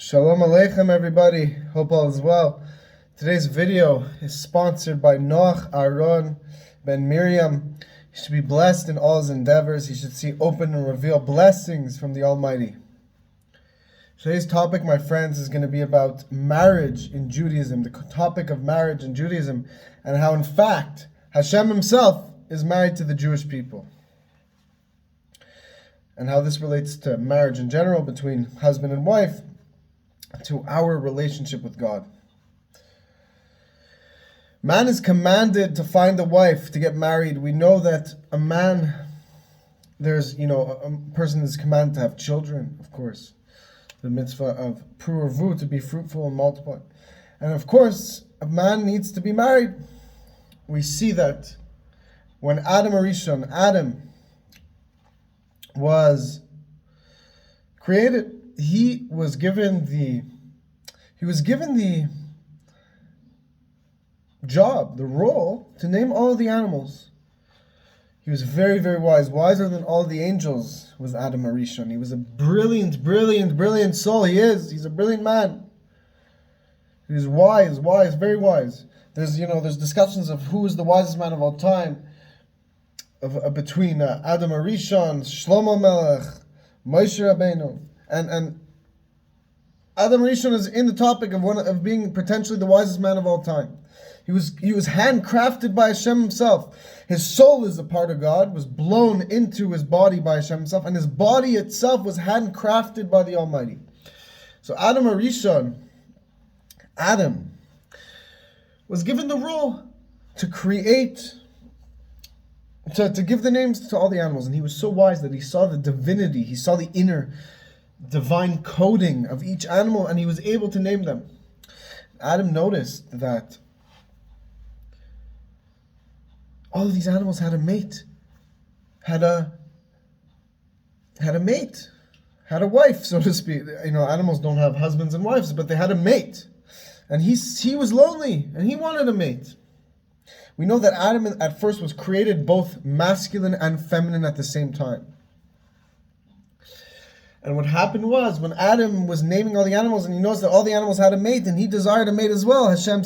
Shalom Aleichem, everybody. Hope all is well. Today's video is sponsored by Noach Aaron ben Miriam. He should be blessed in all his endeavors. He should see open and reveal blessings from the Almighty. Today's topic, my friends, is going to be about marriage in Judaism, the topic of marriage in Judaism, and how, in fact, Hashem himself is married to the Jewish people, and how this relates to marriage in general between husband and wife, to our relationship with God. Man is commanded to find a wife, to get married. We know that a person is commanded to have children, of course. The mitzvah of pruvu, to be fruitful and multiply. And of course, a man needs to be married. We see that when Adam was created, he was given the job, the role, to name all the animals. He was very, very wise, wiser than all the angels was Adam Arishon. He was a brilliant soul. He's a brilliant man. He's wise, very wise. There's discussions of who is the wisest man of all time, between Adam Arishon, Shlomo Melech, Moshe Rabbeinu, and Adam Rishon is in the topic of being potentially the wisest man of all time. He was handcrafted by Hashem himself. His soul is a part of God, was blown into his body by Hashem himself, and his body itself was handcrafted by the Almighty. So Adam was given the role to create, to give the names to all the animals, and he was so wise that he saw the divinity, he saw the inner divine coding of each animal, and he was able to name them. Adam noticed that all of these animals had a mate, had a wife, so to speak. Animals don't have husbands and wives, but they had a mate, and he was lonely, and he wanted a mate. We know that Adam at first was created both masculine and feminine at the same time. And what happened was, when Adam was naming all the animals, and he noticed that all the animals had a mate, and he desired a mate as well, Hashem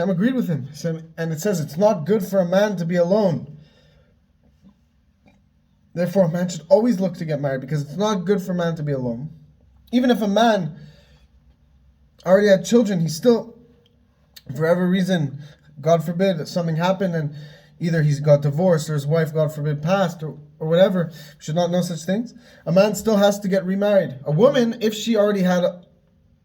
agreed with him. And it says, it's not good for a man to be alone. Therefore, a man should always look to get married, because it's not good for a man to be alone. Even if a man already had children, he still, for whatever reason, God forbid, something happened, and either he's got divorced, or his wife, God forbid, passed, or whatever, we should not know such things. A man still has to get remarried. A woman, if she already had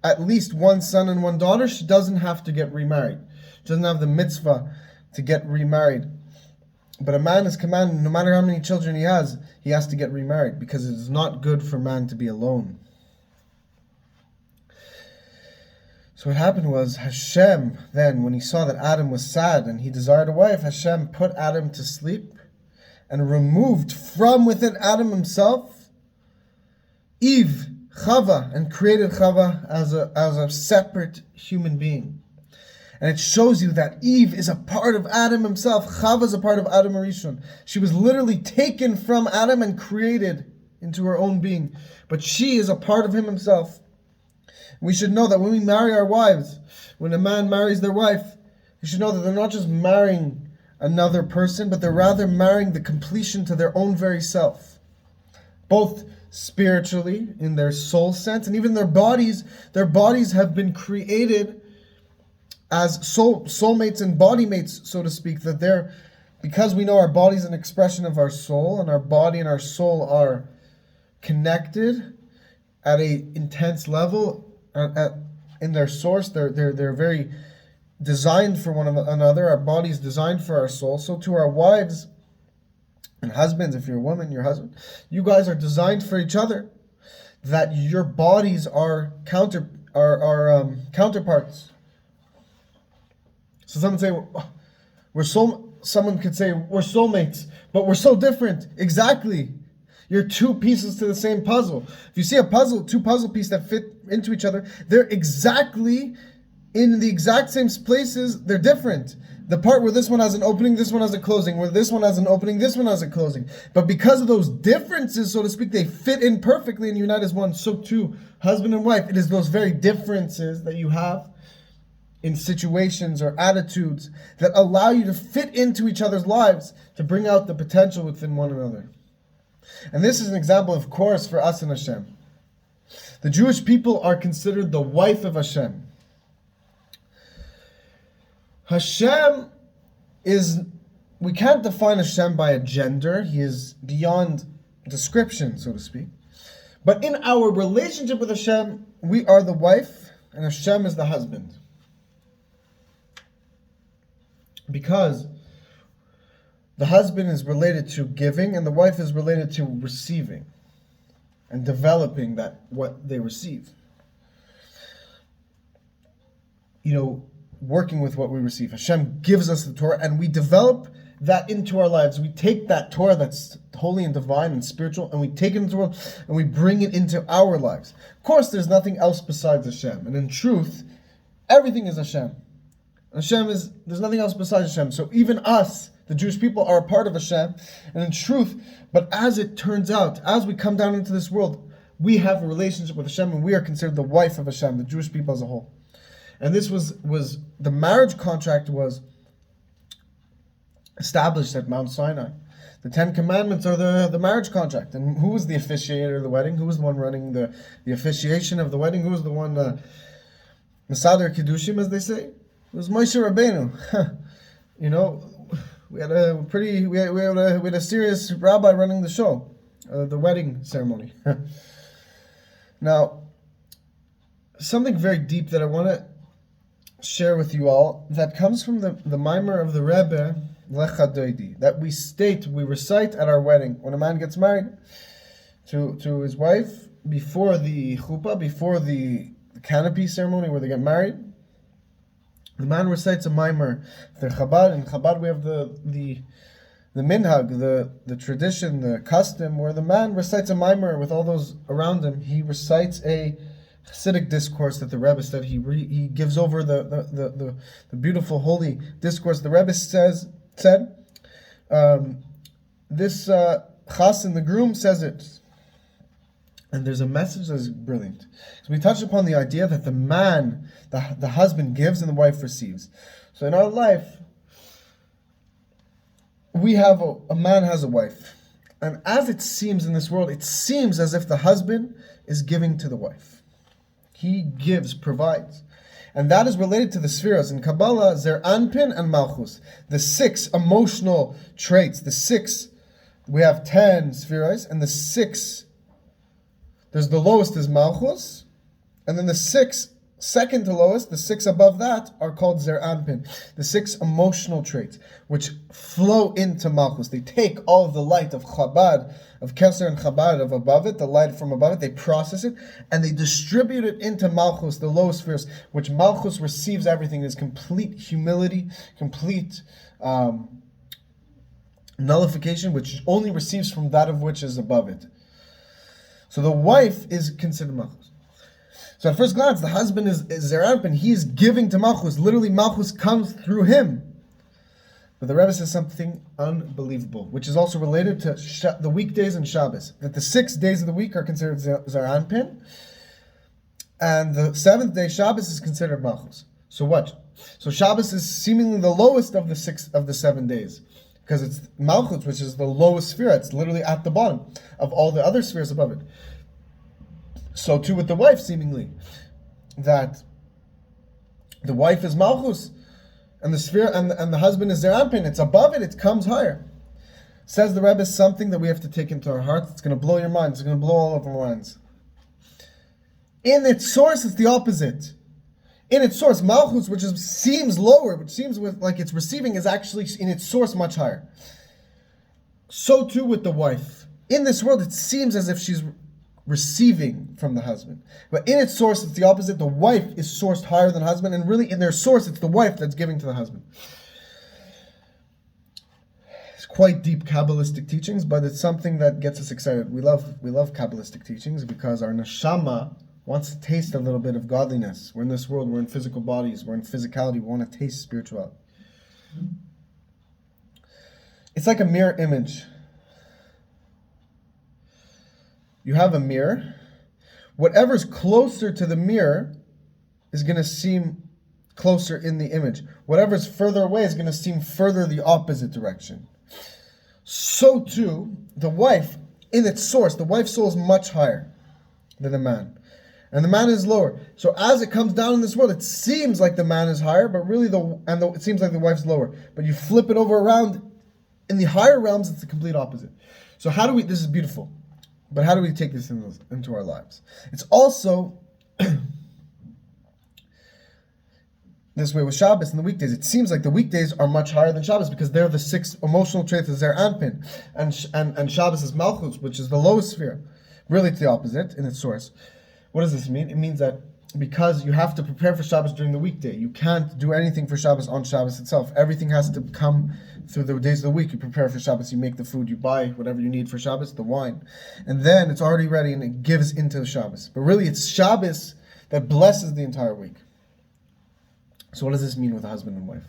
at least one son and one daughter, she doesn't have to get remarried. She doesn't have the mitzvah to get remarried. But a man is commanded, no matter how many children he has to get remarried, because it is not good for man to be alone. So what happened was, Hashem then, when he saw that Adam was sad and he desired a wife, Hashem put Adam to sleep and removed from within Adam himself Eve, Chava, and created Chava as a separate human being. And it shows you that Eve is a part of Adam himself. Chava is a part of Adam Arishon. She was literally taken from Adam and created into her own being. But she is a part of him himself. We should know that when we marry our wives, when a man marries their wife, you should know that they're not just marrying another person, but they're rather marrying the completion to their own very self. Both spiritually, in their soul sense, and even their bodies have been created as soulmates and body mates, so to speak, because we know our body is an expression of our soul, and our body and our soul are connected at a intense level. In their source, they're very designed for one another. Our body is designed for our soul. So to our wives and husbands, if you're a woman, your husband, you guys are designed for each other. That your bodies are counterparts. So someone could say we're soulmates, but we're so different. Exactly. You're two pieces to the same puzzle. If you see two puzzle pieces that fit into each other, they're exactly in the exact same places, they're different. The part where this one has an opening, this one has a closing. Where this one has an opening, this one has a closing. But because of those differences, so to speak, they fit in perfectly and unite as one. So too, husband and wife, it is those very differences that you have in situations or attitudes that allow you to fit into each other's lives to bring out the potential within one another. And this is an example, of course, for us and Hashem. The Jewish people are considered the wife of Hashem. Hashem is, we can't define Hashem by a gender. He is beyond description, so to speak. But in our relationship with Hashem, we are the wife and Hashem is the husband. Because the husband is related to giving and the wife is related to receiving and developing that what they receive. Working with what we receive. Hashem gives us the Torah and we develop that into our lives. We take that Torah that's holy and divine and spiritual and we take it into the world and we bring it into our lives. Of course, there's nothing else besides Hashem. And in truth, everything is Hashem. There's nothing else besides Hashem. So even us, the Jewish people, are a part of Hashem. And in truth, but as it turns out, as we come down into this world, we have a relationship with Hashem and we are considered the wife of Hashem, the Jewish people as a whole. And this was the marriage contract was established at Mount Sinai. The 10 Commandments are the marriage contract. And who was the officiator of the wedding? Who was the one running the officiation of the wedding? Who was the one, Masader Kiddushim, as they say? It was Moshe Rabbeinu. We had a serious rabbi running the show, the wedding ceremony. Now, something very deep that I want to share with you all that comes from the mimer of the Rebbe, Lecha Doidi, that we recite at our wedding when a man gets married to his wife before the chuppah, before the canopy ceremony where they get married. The man recites a mimer. The Chabad, in Chabad we have the minhag, the tradition, the custom, where the man recites a mimer with all those around him. He recites a Hasidic discourse that the Rebbe said. He gives over the beautiful holy discourse. The Rebbe said, this chassan, the groom, says it. And there's a message that is brilliant. So we touched upon the idea that the man, the husband gives and the wife receives. So in our life, we have a man has a wife. And as it seems in this world, it seems as if the husband is giving to the wife. He gives, provides. And that is related to the spheres. In Kabbalah, Zer Anpin and Malchus. The 6 emotional traits. We have 10 spheres, and the 6, there's the lowest is Malchus, and then the 6, second to lowest, the 6 above that are called Zer Anpin. The 6 emotional traits, which flow into Malchus. They take all of the light of Chabad, of Keser and Chabad, of above it, the light from above it, they process it, and they distribute it into Malchus, the lowest spheres, which Malchus receives everything. It is complete humility, complete nullification, which only receives from that of which is above it. So the wife is considered Malchus. So at first glance, the husband is Zer Anpin. He is giving to Malchus. Literally, Malchus comes through him. But the Rebbe says something unbelievable, which is also related to the weekdays and Shabbos. That the 6 days of the week are considered Zer Anpin, and the 7th day, Shabbos, is considered Malchus. So what? So Shabbos is seemingly the lowest of the 7 days, because it's Malchus, which is the lowest sphere. It's literally at the bottom of all the other spheres above it. So too with the wife, seemingly, that the wife is Malchus, and the sphere and the husband is Zer Anpin. It's above it. It comes higher. Says the Rebbe, something that we have to take into our hearts. It's going to blow your mind. It's going to blow all of our minds. In its source, it's the opposite. In its source, Malchus, which seems lower, which seems like it's receiving, is actually in its source much higher. So too with the wife. In this world, it seems as if she's receiving from the husband. But in its source, it's the opposite. The wife is sourced higher than the husband, and really in their source, it's the wife that's giving to the husband. It's quite deep Kabbalistic teachings, but it's something that gets us excited. We love Kabbalistic teachings because our neshama wants to taste a little bit of godliness. We're in this world, we're in physical bodies, we're in physicality, we want to taste spirituality. It's like a mirror image. You have a mirror. Whatever's closer to the mirror is going to seem closer in the image. Whatever's further away is going to seem further the opposite direction. So too, the wife, in its source, the wife's soul is much higher than the man. And the man is lower. So as it comes down in this world, it seems like the man is higher, but really it seems like the wife's lower. But you flip it over around, in the higher realms, it's the complete opposite. So this is beautiful. But how do we take this into our lives? It's also this way with Shabbos and the weekdays. It seems like the weekdays are much higher than Shabbos because they're the 6 emotional traits of Zer Anpin. And Shabbos is Malchus, which is the lowest sphere. Really, it's the opposite in its source. What does this mean? It means that because you have to prepare for Shabbos during the weekday, you can't do anything for Shabbos on Shabbos itself. Everything has to come through the days of the week. You prepare for Shabbos, you make the food, you buy whatever you need for Shabbos, the wine. And then it's already ready and it gives into the Shabbos. But really it's Shabbos that blesses the entire week. So what does this mean with a husband and wife?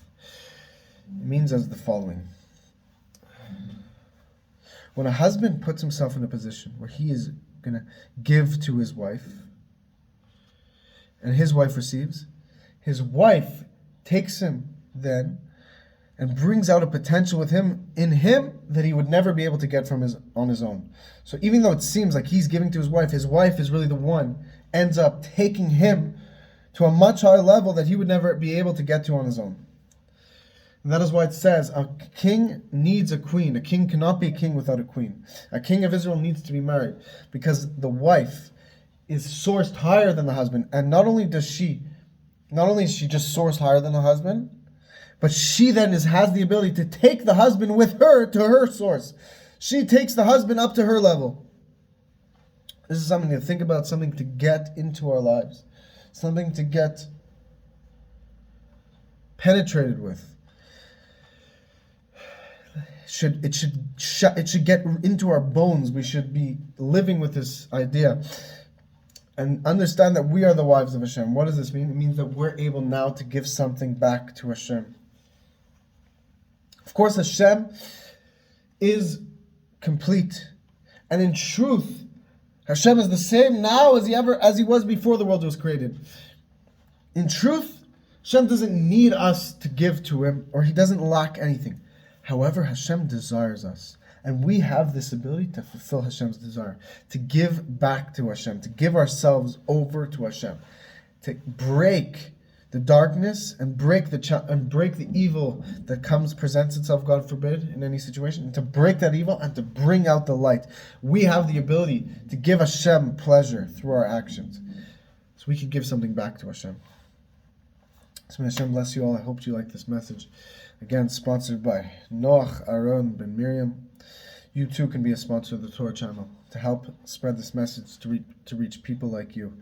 It means as the following. When a husband puts himself in a position where he is going to give to his wife, and his wife receives, his wife takes him then and brings out a potential in him that he would never be able to get on his own. So even though it seems like he's giving to his wife is really the one, ends up taking him to a much higher level that he would never be able to get to on his own. And that is why it says, a king needs a queen. A king cannot be a king without a queen. A king of Israel needs to be married because the wife is sourced higher than the husband. And not only is she just sourced higher than the husband, but she then has the ability to take the husband with her to her source. She takes the husband up to her level. This is something to think about, something to get into our lives, something to get penetrated with. It should get into our bones. We should be living with this idea and understand that we are the wives of Hashem. What does this mean? It means that we're able now to give something back to Hashem. Of course, Hashem is complete. And in truth, Hashem is the same now as he was before the world was created. In truth, Hashem doesn't need us to give to him, or he doesn't lack anything. However, Hashem desires us. And we have this ability to fulfill Hashem's desire, to give back to Hashem, to give ourselves over to Hashem, to break the darkness and break the evil that presents itself, God forbid, in any situation, and to break that evil and to bring out the light. We have the ability to give Hashem pleasure through our actions, so we can give something back to Hashem. So may Hashem bless you all. I hope you like this message. Again, sponsored by Noach, Aaron, Ben Miriam. You too can be a sponsor of the Torah channel to help spread this message to reach people like you.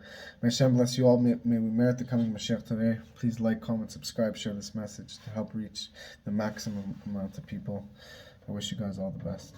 May Hashem bless you all. May we merit the coming Mashiach today. Please like, comment, subscribe, share this message to help reach the maximum amount of people. I wish you guys all the best.